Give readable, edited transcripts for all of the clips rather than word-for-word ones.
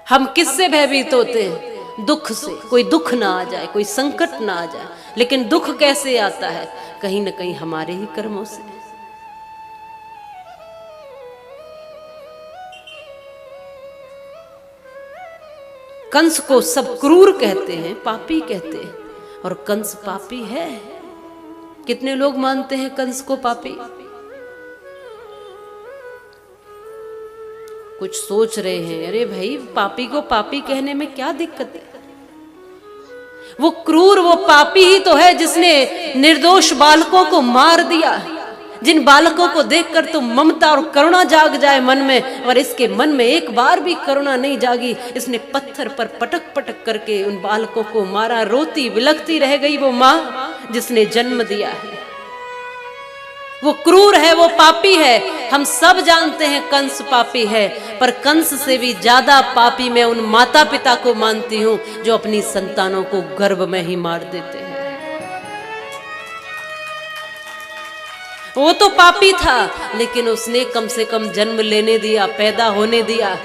हम किससे भयभीत होते हैं? दुख से। कोई दुख ना आ जाए, कोई संकट ना आ जाए। लेकिन दुख कैसे आता है? कहीं ना कहीं हमारे ही कर्मों से। कंस को सब क्रूर कहते हैं, पापी कहते हैं, और कंस पापी है। कितने लोग मानते हैं कंस को पापी? कुछ सोच रहे हैं, अरे भाई पापी को पापी कहने में क्या दिक्कत है? वो क्रूर, वो पापी ही तो है जिसने निर्दोष बालकों को मार दिया। जिन बालकों को देखकर तो ममता और करुणा जाग जाए मन में, और इसके मन में एक बार भी करुणा नहीं जागी। इसने पत्थर पर पटक पटक करके उन बालकों को मारा। रोती बिलखती रह गई वो माँ जिसने जन्म दिया है। वो क्रूर है, वो पापी है। हम सब जानते हैं कंस पापी है, पर कंस से भी ज्यादा पापी मैं उन माता पिता को मानती हूं जो अपनी संतानों को गर्भ में ही मार देते हैं। वो तो पापी था, लेकिन उसने कम से कम जन्म लेने दिया, पैदा होने दिया।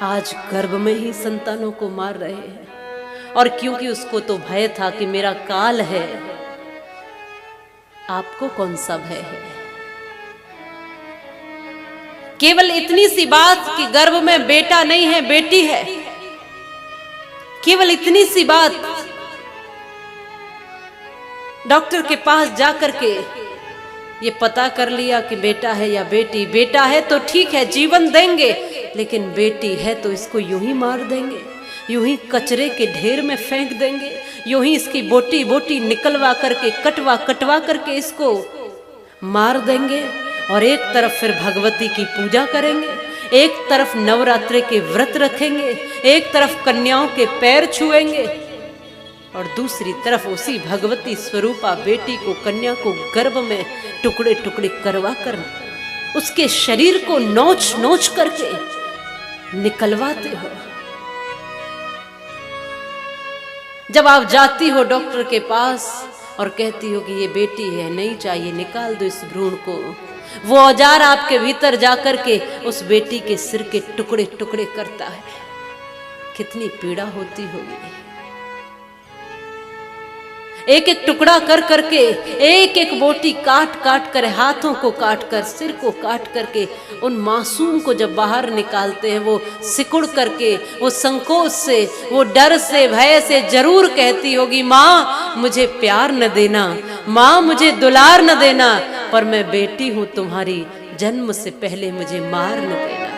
आज गर्भ में ही संतानों को मार रहे हैं। और क्योंकि उसको तो भय था कि मेरा काल है। आपको कौन सा भय है? केवल इतनी सी बात कि गर्भ में बेटा नहीं है, बेटी है। केवल इतनी सी बात। डॉक्टर के पास जाकर के ये पता कर लिया कि बेटा है या बेटी। बेटा है तो ठीक है, जीवन देंगे, लेकिन बेटी है तो इसको यूं ही मार देंगे, यूं ही कचरे के ढेर में फेंक देंगे, यूं ही इसकी बोटी बोटी निकलवा करके, कटवा कटवा करके इसको मार देंगे। और एक तरफ फिर भगवती की पूजा करेंगे, एक तरफ नवरात्रि के व्रत रखेंगे, एक तरफ कन्याओं के पैर छुएंगे, और दूसरी तरफ उसी भगवती स्वरूपा बेटी को, कन्या को गर्भ में टुकड़े टुकड़े करवा कर उसके शरीर को नोच नोच करके निकलवाते हो। जब आप जाती हो डॉक्टर के पास और कहती हो कि ये बेटी है, नहीं चाहिए, निकाल दो इस भ्रूण को, वो औजार आपके भीतर जाकर के उस बेटी के सिर के टुकड़े टुकड़े करता है। कितनी पीड़ा होती होगी। एक एक टुकड़ा कर करके, एक एक बोटी काट काट कर, हाथों को काट कर, सिर को काट करके उन मासूम को जब बाहर निकालते हैं, वो सिकुड़ करके, वो संकोच से, वो डर से, भय से जरूर कहती होगी, माँ मुझे प्यार न देना, माँ मुझे दुलार न देना, पर मैं बेटी हूं तुम्हारी, जन्म से पहले मुझे मार न देना।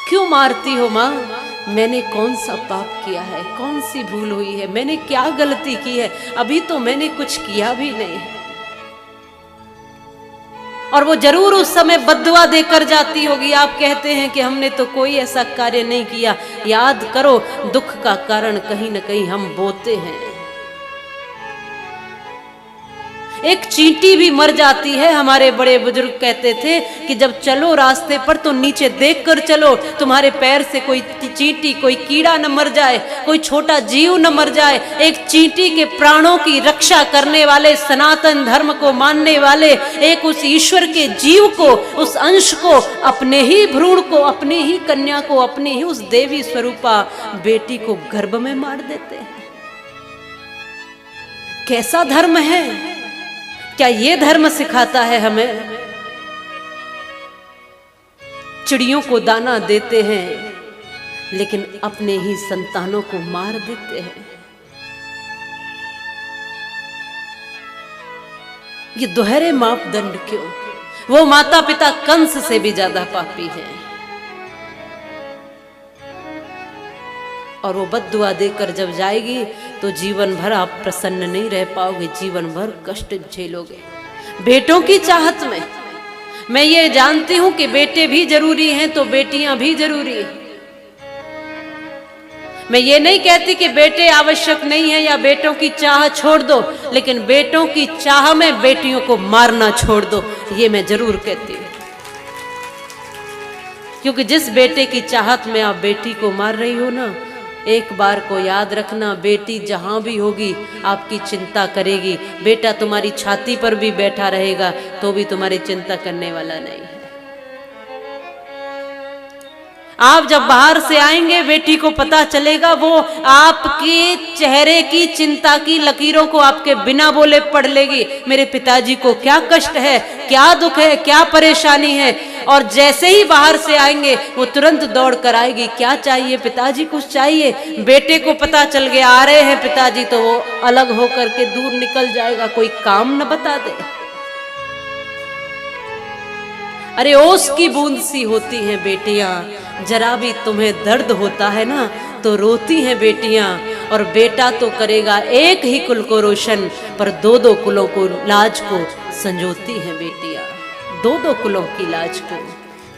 क्यों मारती हो माँ? मैंने कौन सा पाप किया है? कौन सी भूल हुई है? मैंने क्या गलती की है? अभी तो मैंने कुछ किया भी नहीं है। और वो जरूर उस समय बद्दुआ देकर जाती होगी। आप कहते हैं कि हमने तो कोई ऐसा कार्य नहीं किया। याद करो, दुख का कारण कहीं ना कहीं हम बोते हैं। एक चींटी भी मर जाती है। हमारे बड़े बुजुर्ग कहते थे कि जब चलो रास्ते पर तो नीचे देखकर चलो, तुम्हारे पैर से कोई चींटी, कोई कीड़ा न मर जाए, कोई छोटा जीव न मर जाए। एक चींटी के प्राणों की रक्षा करने वाले, सनातन धर्म को मानने वाले, एक उस ईश्वर के जीव को, उस अंश को, अपने ही भ्रूण को, अपनी ही कन्या को, अपनी ही उस देवी स्वरूपा बेटी को गर्भ में मार देते हैं। कैसा धर्म है? क्या ये धर्म सिखाता है हमें? चिड़ियों को दाना देते हैं, लेकिन अपने ही संतानों को मार देते हैं। ये दोहरे मापदंड क्यों? वो माता पिता कंस से भी ज्यादा पापी हैं। और वो बद्दुआ देकर जब जाएगी तो जीवन भर आप प्रसन्न नहीं रह पाओगे, जीवन भर कष्ट झेलोगे। बेटों की चाहत में मैं ये जानती हूं कि बेटे भी जरूरी हैं तो बेटियां भी जरूरी हैं। मैं ये नहीं कहती कि बेटे आवश्यक नहीं है या बेटों की चाह छोड़ दो, लेकिन बेटों की चाह में बेटियों को मारना छोड़ दो, ये मैं जरूर कहती हूं। क्योंकि जिस बेटे की चाहत में आप बेटी को मार रही हो ना, एक बार को याद रखना, बेटी जहां भी होगी आपकी चिंता करेगी। बेटा तुम्हारी छाती पर भी बैठा रहेगा तो भी तुम्हारी चिंता करने वाला नहीं है। आप जब बाहर से आएंगे बेटी को पता चलेगा, वो आपके चेहरे की चिंता की लकीरों को आपके बिना बोले पढ़ लेगी। मेरे पिताजी को क्या कष्ट है, क्या दुख है, क्या परेशानी है। और जैसे ही बाहर से आएंगे वो तुरंत दौड़ कर आएगी, क्या चाहिए पिताजी, कुछ चाहिए। बेटे को पता चल गया आ रहे हैं पिताजी, तो वो अलग होकर के दूर निकल जाएगा, कोई काम न बता दे। अरे ओस की बूंद सी होती हैं बेटियां, जरा भी तुम्हें दर्द होता है ना तो रोती हैं बेटियां। और बेटा तो करेगा एक ही कुल को रोशन, पर दो दो कुलों को लाज को संजोती हैं बेटियां। दो दो कुलों की लाज को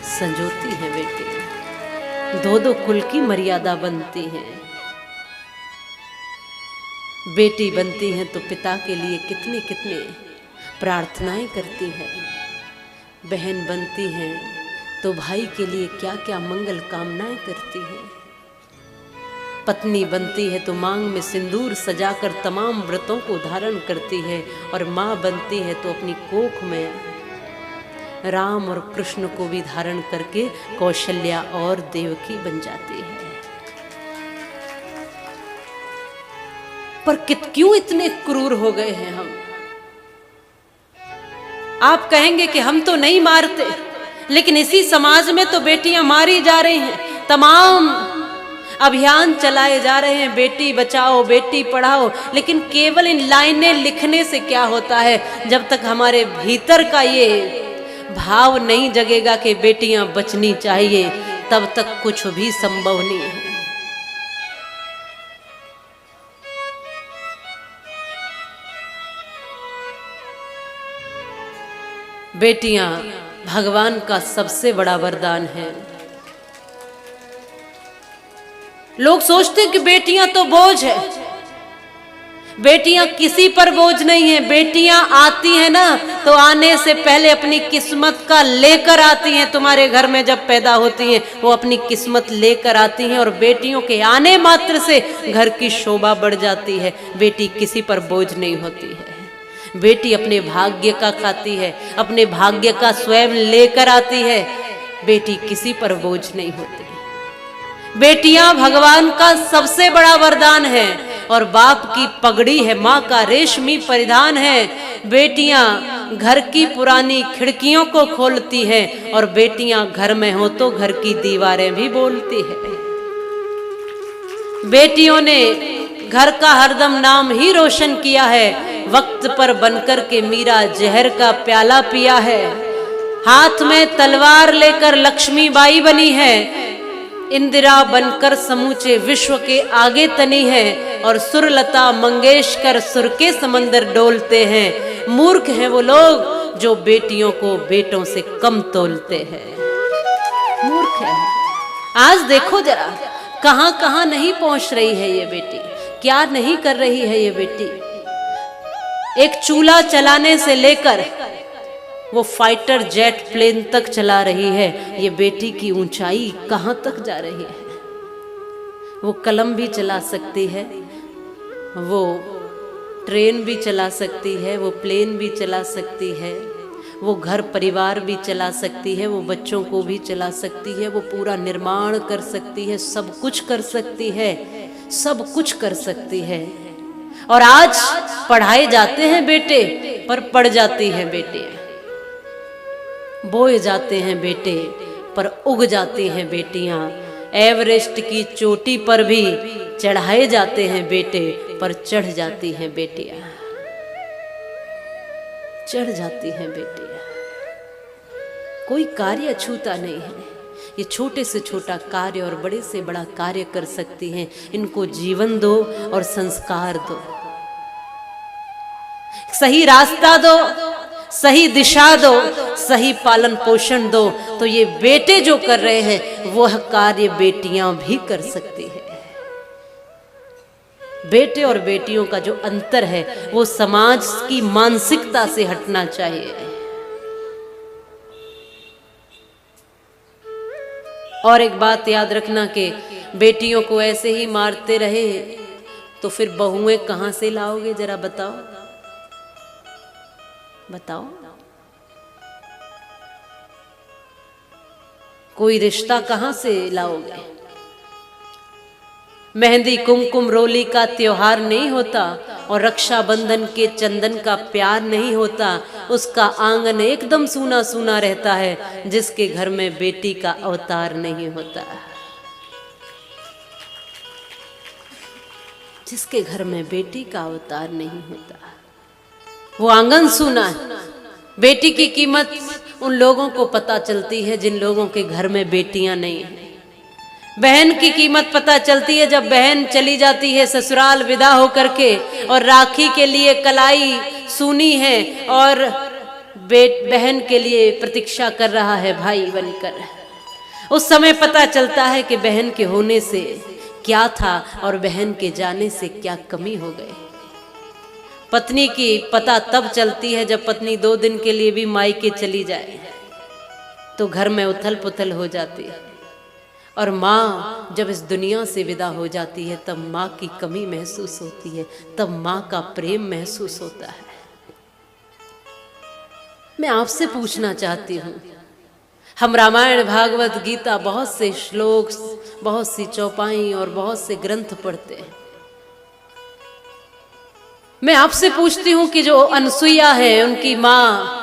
संजोती हैं बेटियां, दो दो कुल की मर्यादा बनती हैं। बेटी बनती हैं तो पिता के लिए कितने कितने प्रार्थनाएं करती हैं। बहन बनती हैं तो भाई के लिए क्या क्या मंगल कामनाएं करती है। पत्नी बनती है तो मांग में सिंदूर सजाकर तमाम व्रतों को धारण करती है। और माँ बनती है तो अपनी कोख में राम और कृष्ण को भी धारण करके कौशल्या और देवकी बन जाती है। पर क्यों इतने क्रूर हो गए हैं हम? आप कहेंगे कि हम तो नहीं मारते, लेकिन इसी समाज में तो बेटियां मारी जा रही हैं। तमाम अभियान चलाए जा रहे हैं, बेटी बचाओ बेटी पढ़ाओ, लेकिन केवल इन लाइनें लिखने से क्या होता है? जब तक हमारे भीतर का ये भाव नहीं जगेगा कि बेटियां बचनी चाहिए, तब तक कुछ भी संभव नहीं है। बेटियां भगवान का सबसे बड़ा वरदान है। लोग सोचते हैं कि बेटियां तो बोझ है। बेटियां किसी पर बोझ नहीं है। बेटियां आती हैं ना तो आने से पहले अपनी किस्मत का लेकर आती हैं। तुम्हारे घर में जब पैदा होती हैं वो अपनी किस्मत लेकर आती हैं, और बेटियों के आने मात्र से घर की शोभा बढ़ जाती है। बेटी किसी पर बोझ नहीं होती है। बेटी अपने भाग्य का खाती है, अपने भाग्य का स्वयं लेकर आती है। बेटी किसी पर बोझ नहीं होती। बेटियां भगवान का सबसे बड़ा वरदान है, और बाप की पगड़ी है, माँ का रेशमी परिधान है। बेटियां घर की पुरानी खिड़कियों को खोलती हैं, और बेटियां घर में हो तो घर की दीवारें भी बोलती है। बेटियों ने घर का हरदम नाम ही रोशन किया है। वक्त पर बनकर के मीरा जहर का प्याला पिया है। हाथ में तलवार लेकर लक्ष्मीबाई बनी है। इंदिरा बनकर समूचे विश्व के आगे तनी है, और सुरलता मंगेशकर सुर के समंदर डोलते हैं। मूर्ख हैं वो लोग जो बेटियों को बेटों से कम तोलते हैं। मूर्ख है। आज देखो जरा कहां कहां नहीं पहुंच रही है ये बेटी, क्या नहीं कर रही है ये बेटी। एक चूल्हा चलाने से लेकर वो फाइटर जेट प्लेन तक चला रही है। ये बेटी की ऊंचाई कहां तक जा रही है। वो कलम भी चला सकती है, वो ट्रेन भी चला सकती है, वो प्लेन भी चला सकती है, वो घर परिवार भी चला सकती है, वो बच्चों को भी चला सकती है, वो पूरा निर्माण कर सकती है, सब कुछ कर सकती है, सब कुछ कर सकती है। और आज पढ़ाए जाते हैं बेटे, पर पढ़ जाती हैं बेटे। बोए जाते हैं बेटे, पर उग जाती हैं बेटियां। एवरेस्ट की चोटी पर भी चढ़ाए जाते हैं बेटे, पर चढ़ जाती हैं बेटियां। चढ़ जाती हैं बेटियां। कोई कार्य छूता नहीं है। ये छोटे से छोटा कार्य और बड़े से बड़ा कार्य कर सकती हैं। इनको जीवन दो और संस्कार दो, सही रास्ता दो, सही दिशा दो, सही पालन पोषण दो, तो ये बेटे जो कर रहे हैं वह कार्य बेटियां भी कर सकती है। बेटे और बेटियों का जो अंतर है वो समाज की मानसिकता से हटना चाहिए। और एक बात याद रखना कि बेटियों को ऐसे ही मारते रहे तो फिर बहुएं कहां से लाओगे? जरा बताओ बताओ। कोई रिश्ता कहां से लाओगे? मेहंदी कुमकुम रोली का त्योहार नहीं होता और रक्षाबंधन के चंदन का प्यार नहीं होता। उसका आंगन एकदम सूना सूना रहता है जिसके घर में बेटी का अवतार नहीं होता। जिसके घर में बेटी का अवतार नहीं होता वो आंगन सूना है। बेटी की कीमत उन लोगों को पता चलती है जिन लोगों के घर में बेटियां नहीं हैं। बहन की कीमत पता चलती है जब बहन चली जाती है ससुराल विदा होकर के और राखी के लिए कलाई सूनी है और बहन के लिए प्रतीक्षा कर रहा है भाई बनकर। उस समय पता चलता है कि बहन के होने से क्या था और बहन के जाने से क्या कमी हो गई। पत्नी की पता तब चलती है जब पत्नी 2 दिन के लिए भी मायके चली जाए तो घर में उथल पुथल हो जाती है। और माँ जब इस दुनिया से विदा हो जाती है तब माँ की कमी महसूस होती है, तब माँ का प्रेम महसूस होता है। मैं आपसे पूछना चाहती हूँ, हम रामायण भागवत गीता बहुत से श्लोक, बहुत सी चौपाई और बहुत से ग्रंथ पढ़ते हैं। मैं आपसे पूछती हूँ कि जो अनसुईया है उनकी माँ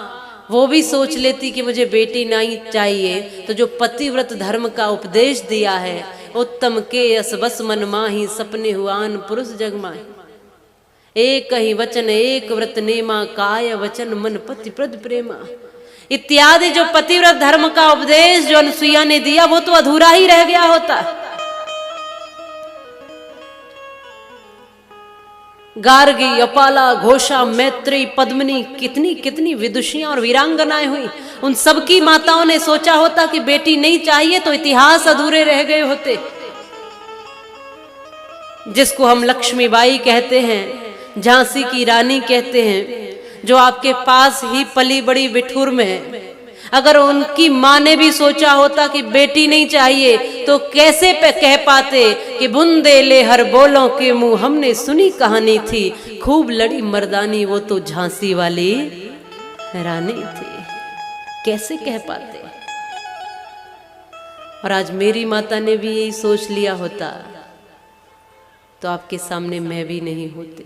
वो भी सोच लेती कि मुझे बेटी नहीं चाहिए, तो जो पतिव्रत धर्म का उपदेश दिया है, उत्तम के यस बस मन माही सपने हुआन पुरुष जग माही, एक ही वचन एक व्रत नेमा काय वचन मन पति प्रद प्रेमा इत्यादि जो पतिव्रत धर्म का उपदेश जो अनसुईया ने दिया वो तो अधूरा ही रह गया होता। गार्गी, अपाला, घोषा, मैत्री, पद्मिनी, कितनी कितनी विदुषियां और वीरांगनाएं हुई। उन सबकी माताओं ने सोचा होता कि बेटी नहीं चाहिए तो इतिहास अधूरे रह गए होते। जिसको हम लक्ष्मीबाई कहते हैं, झांसी की रानी कहते हैं, जो आपके पास ही पली बड़ी बिठूर में, अगर उनकी माँ ने भी सोचा होता कि बेटी नहीं चाहिए तो कैसे पे कह पाते कि बुंदे ले हर बोलों के मुंह हमने सुनी कहानी थी, खूब लड़ी मर्दानी वो तो झांसी वाली रानी थी। कैसे कह पाते? और आज मेरी माता ने भी यही सोच लिया होता तो आपके सामने मैं भी नहीं होती।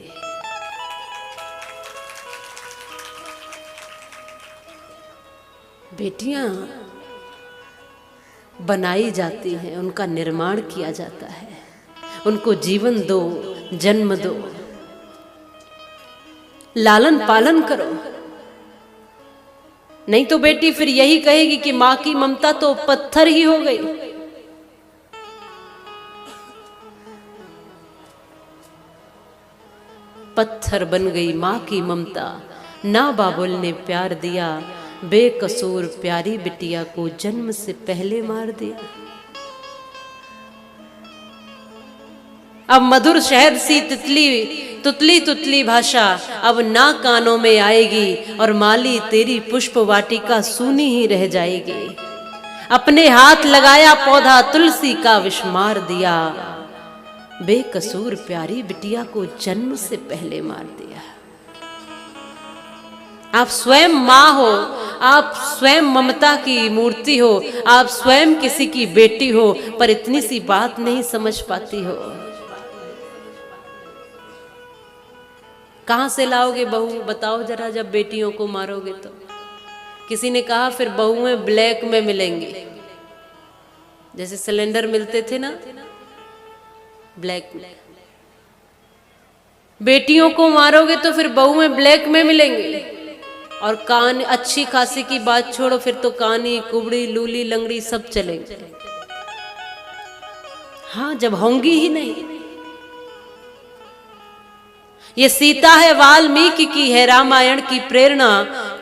बेटियां बनाई जाती हैं, उनका निर्माण किया जाता है, उनको जीवन दो, जन्म दो, लालन पालन करो। नहीं तो बेटी फिर यही कहेगी कि मां की ममता तो पत्थर ही हो गई। पत्थर बन गई मां की ममता, ना बाबुल ने प्यार दिया, बेकसूर प्यारी बिटिया को जन्म से पहले मार दिया। अब मधुर शहद सी तितली तुतली तुतली भाषा अब ना कानों में आएगी और माली तेरी पुष्प वाटिका सूनी ही रह जाएगी। अपने हाथ लगाया पौधा तुलसी का विष मार दिया, बेकसूर प्यारी बिटिया को जन्म से पहले मार दिया। आप स्वयं माँ हो, आप स्वयं ममता की मूर्ति हो, आप स्वयं किसी की बेटी हो, पर इतनी सी बात नहीं समझ पाती हो। कहां से लाओगे बहू बताओ जरा, जब बेटियों को मारोगे तो? किसी ने कहा फिर बहुएं ब्लैक में मिलेंगी, जैसे सिलेंडर मिलते थे ना ब्लैक में। बेटियों को मारोगे तो फिर बहुएं ब्लैक में मिलेंगे। और कान अच्छी खासी की बात छोड़ो, फिर तो कानी कुबड़ी लूली लंगड़ी सब चलेंगे। हाँ, जब होंगी ही नहीं। ये सीता है वाल्मीकि की है रामायण की प्रेरणा,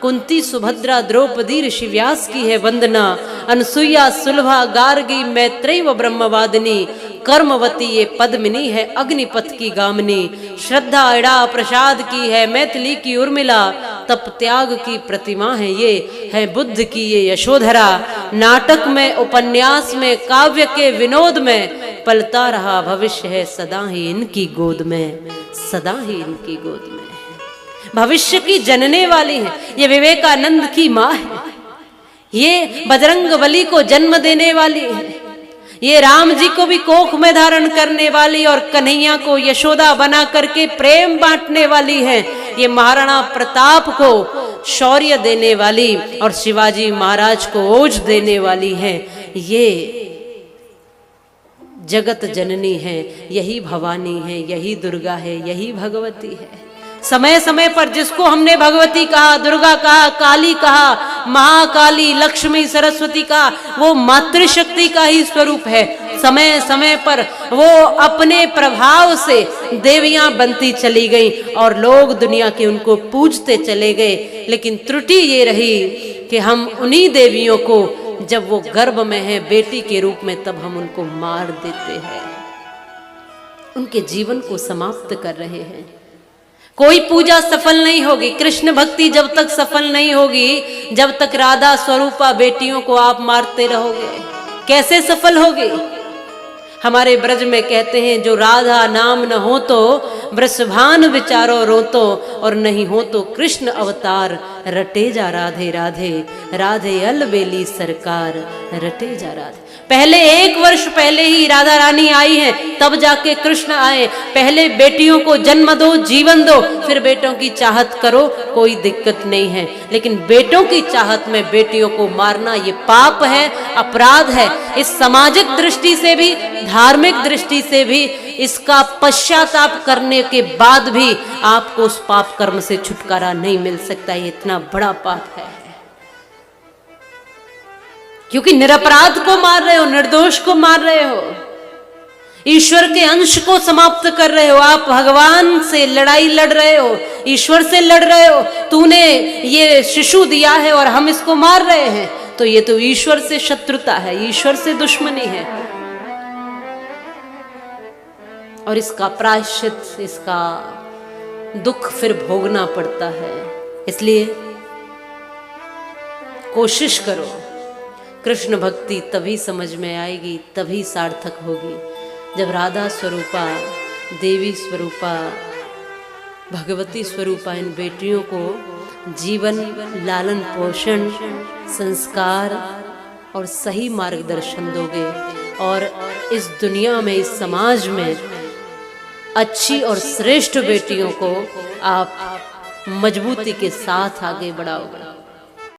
कुंती सुभद्रा द्रौपदी ऋषि व्यास की है वंदना, अनसुईया सुलभा गार्गी मैत्रेयी व ब्रह्मवादिनी, कर्मवती ये पद्मिनी है अग्निपथ की गामिनी, श्रद्धा इड़ा प्रसाद की है मैथिली की उर्मिला, तप त्याग की प्रतिमा है ये है बुद्ध की ये यशोधरा। नाटक में, उपन्यास में, काव्य के विनोद में पलता रहा भविष्य है सदा ही इनकी गोद में, सदा ही इनकी गोद में। भविष्य की जनने वाली है ये विवेकानंद की माँ है, ये बजरंग बली को जन्म देने वाली है, ये राम जी को भी कोख में धारण करने वाली और कन्हैया को यशोदा बना करके प्रेम बांटने वाली है, ये महाराणा प्रताप को शौर्य देने वाली और शिवाजी महाराज को ओज देने वाली है। ये जगत जननी है, यही भवानी है, यही दुर्गा है, यही भगवती है। समय समय पर जिसको हमने भगवती कहा, दुर्गा कहा, काली कहा, महाकाली, लक्ष्मी, सरस्वती कहा, वो मातृशक्ति का ही स्वरूप है। समय समय पर वो अपने प्रभाव से देवियां बनती चली गई और लोग दुनिया के उनको पूजते चले गए। लेकिन त्रुटि ये रही कि हम उन्हीं देवियों को जब वो गर्भ में है बेटी के रूप में, तब हम उनको मार देते हैं, उनके जीवन को समाप्त कर रहे हैं। कोई पूजा सफल नहीं होगी, कृष्ण भक्ति जब तक सफल नहीं होगी, जब तक राधा स्वरूपा बेटियों को आप मारते रहोगे, कैसे सफल होगी। हमारे ब्रज में कहते हैं, जो राधा नाम न हो तो वृषभान विचारो रो तो, और नहीं हो तो कृष्ण अवतार रटे जा राधे राधे, राधे अलबेली सरकार रटे जा राधे। पहले 1 वर्ष पहले ही राधा रानी आई है, तब जाके कृष्ण आए। पहले बेटियों को जन्म दो, जीवन दो, फिर बेटों की चाहत करो, कोई दिक्कत नहीं है। लेकिन बेटों की चाहत में बेटियों को मारना ये पाप है, अपराध है। इस सामाजिक दृष्टि से भी, धार्मिक दृष्टि से भी इसका पश्चाताप करने के बाद भी आपको उस पाप कर्म से छुटकारा नहीं मिल सकता। ये इतना बड़ा पाप है, क्योंकि निरपराध को मार रहे हो, निर्दोष को मार रहे हो, ईश्वर के अंश को समाप्त कर रहे हो। आप भगवान से लड़ाई लड़ रहे हो, ईश्वर से लड़ रहे हो। तूने ये शिशु दिया है और हम इसको मार रहे हैं, तो ये तो ईश्वर से शत्रुता है, ईश्वर से दुश्मनी है। और इसका प्रायश्चित, इसका दुख फिर भोगना पड़ता है। इसलिए कोशिश करो, कृष्ण भक्ति तभी समझ में आएगी, तभी सार्थक होगी, जब राधा स्वरूपा, देवी स्वरूपा, भगवती स्वरूपा इन बेटियों को जीवन, लालन पोषण, संस्कार और सही मार्गदर्शन दोगे, और इस दुनिया में, इस समाज में अच्छी और श्रेष्ठ बेटियों को आप मजबूती के साथ आगे बढ़ाओगे।